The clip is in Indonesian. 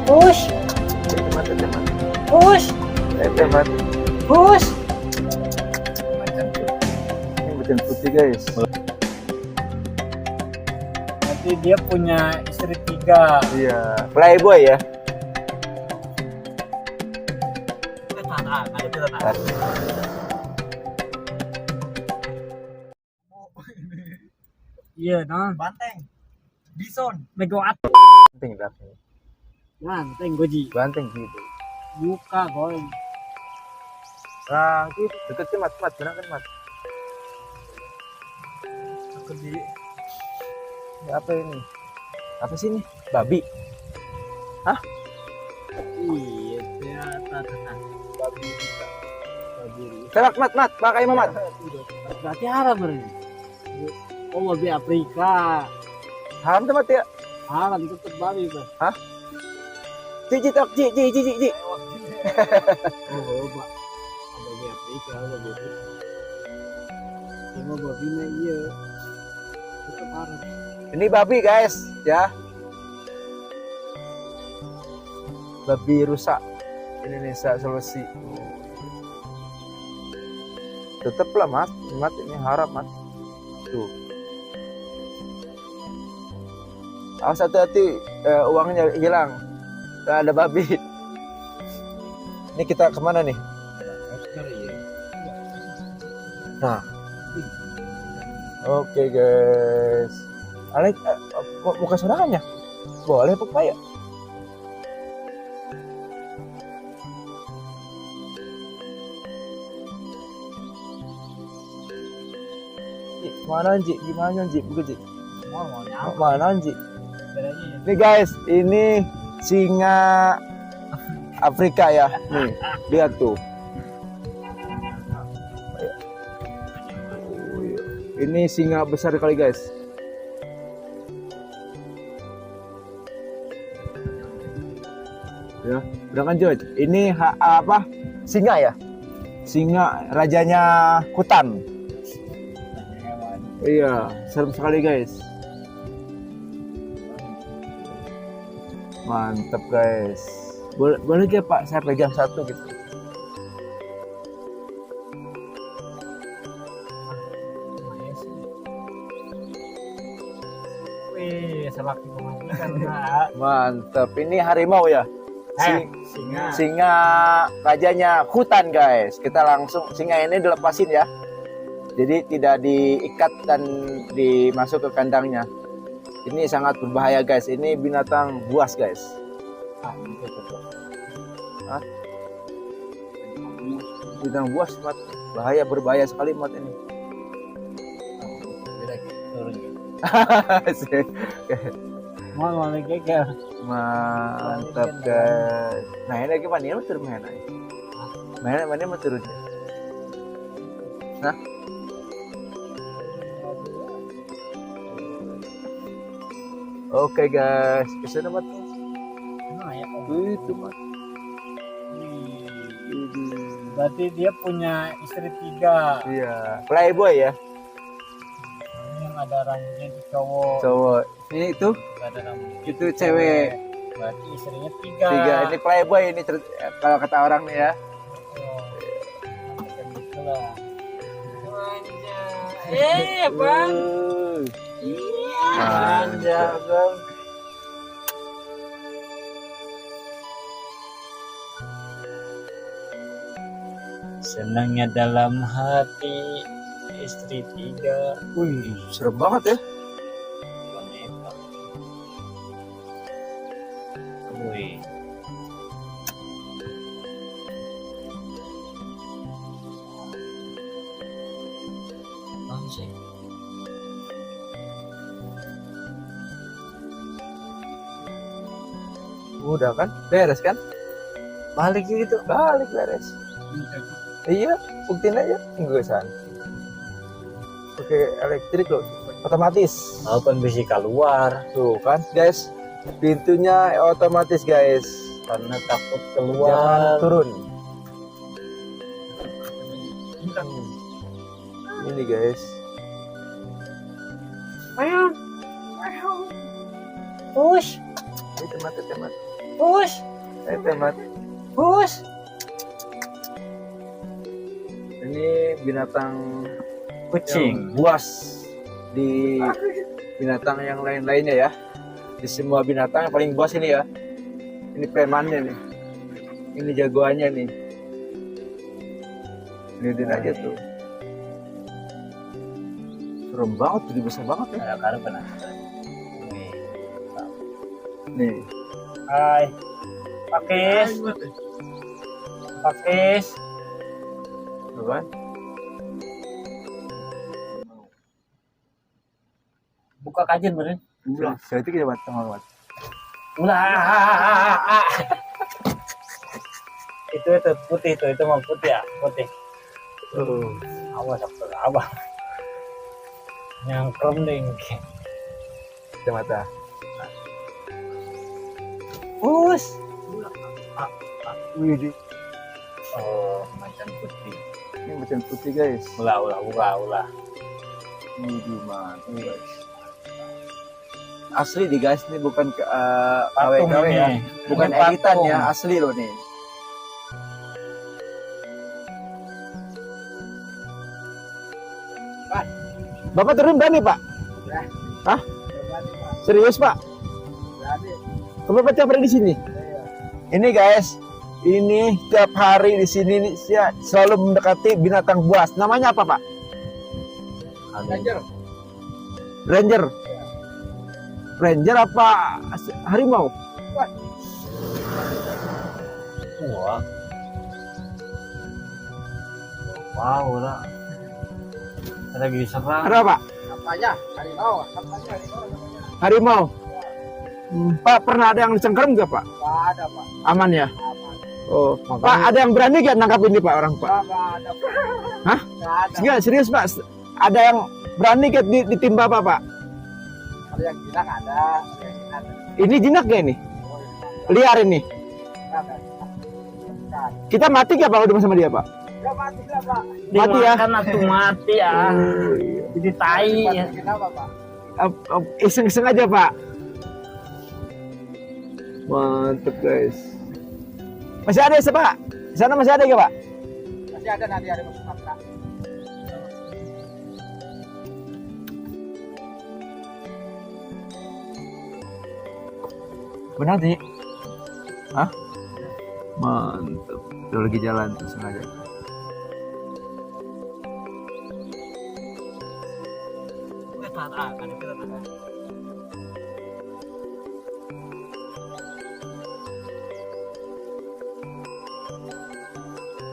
Push, Mati, mati. push, Mati. push. Ini macan putih guys. Nanti dia punya istri 3. Iya, playboy ya. Iya, nah. Banteng, bison, Megoat. Banteng berapa? Banteng goji. Banteng gitu. Buka, boy. Nah, gitu. Deketin mat, benar kan mat? Aku di Ini apa ini? Apa sih ini? Babi. iya, ternyata tenang. Babi. Babi. Tebak mat, pakai mat. Berarti Arab berarti. Oh, babi Afrika. Haram tuh mat ya. Arab itu tetap babi, Bro. Ji. Oh, Pak. Babi Afrika, babi Afrika. Cuma babinya iya. Tetap Arab. Ini babi guys, ya. Babi rusak Indonesia Sulawesi. Tetep lah mat ini haram mat. Tuh. Awas hati-hati uangnya hilang. Nah, ada babi. Ini kita kemana nih? Nah. Oke guys. Alek, mau ke sorangannya? Boleh apa ya? Mana Ji? Gimana Ji? Bukan Ji. Mau nyampe Mana Ji? bedanya. Nih guys, ini singa Afrika ya. Nih, lihat tuh. Ini singa besar kali guys. Ya, udah kan George. Ini apa? Singa ya? Singa rajanya hutan. Iya, serem sekali guys. Mantap guys. Boleh ya Pak, saya pegang satu gitu. Wih, selaki pemajikan. Nah, Mantap. Ini harimau ya? singa. Singa rajanya hutan guys. Kita langsung singa ini dilepasin ya. Jadi tidak diikat dan dimasuk ke kandangnya. Ini sangat berbahaya guys. Ini binatang buas guys. Hah? Binatang buas mat. Berbahaya sekali mat ini. Mau geger. Mantap guys. Nah ini gimana ya turun mana? Mana mau turunnya? Nah. Oke guys, kesana mat. Nah, ya. Itu mat. Berarti dia punya istri 3. Iya, playboy ya. Yang ada rambutnya di cowok. Cowok. Ini itu, Nggak ada rambutnya. itu cewek. Berarti istrinya 3. 3. Ini playboy ini kalau kata orang nih ya. Macam itulah. Bang. Manja, Bang. Senangnya dalam hati istri 3. Wih, serem banget ya. Wanita. Wih. Langsung. Udah kan? Beres kan? Balik gitu. Balik beres. Iya, buktiin aja. Inggusan. Pakai elektrik loh, otomatis. Walaupun bisa keluar Tuh kan, guys. Pintunya otomatis, guys. karena takut Jangan keluar. turun. Ini, guys. Push. Ini teman. Push. Temat. Push. Ini binatang Kucing. yang buas di binatang yang lain-lainnya ya. Di semua binatang yang paling buas ini ya. Ini premannya nih. Ini jagoannya nih. Lihatin aja tuh. Serem banget, jadi besar banget ya. Ada karena pernah. Nih. Hai. Pakis. Pakis. Tuh kan? Buka kajian bener. Saya itu kita batang banget. Ulah. Itu putih itu mau putih ya, putih. Awas abang. Yang kremling. Kita mata. Push. Wih, Oh, macan putih. ini macan putih guys. Ulah. Ini mantap guys. Asli di guys, ini bukan Patung KW-KW ini. ya. Bukan Ini editan patung. ya, asli loh nih. Bapak turun berani Pak? Hah? Serius Pak? Bapak tiap hari di sini? Ini guys, ini tiap hari di sini nih, saya selalu mendekati binatang buas. Namanya apa Pak? Ranger. Ranger apa harimau? Wah. Wow, lah. Lagi diserang. Ada Pak? Apanya? Harimau. Harimau. Pak pernah ada yang dicengkeram nggak Pak? Nggak ada, Pak. Aman ya? Oh, Makanya- Pak ada yang berani nggak nangkap ini Pak orang Pak? Nggak ada, Pak. Hah? Nggak ada. Enggak, serius Pak. Ada yang berani nggak ditimpa Pak Pak? Kalau yang bilang ada. Yang ada. Ini jinak nggak ini? Oh, ini Liar ini. nggak ada. Bukan. Kita mati nggak Pak udah sama dia Pak? Nggak mati lah, Pak. Mati ya? Dimakan atau mati ya. Jadi tai ya. Kenapa, Pak? Iseng-iseng aja Pak. Mantep guys. Masih ada ya Pak? Di sana masih ada nggak Pak? Masih ada nanti ada masuk Sumatera. Benar sih. Hah? Mantep. Dia lagi jalan tuh sengaja.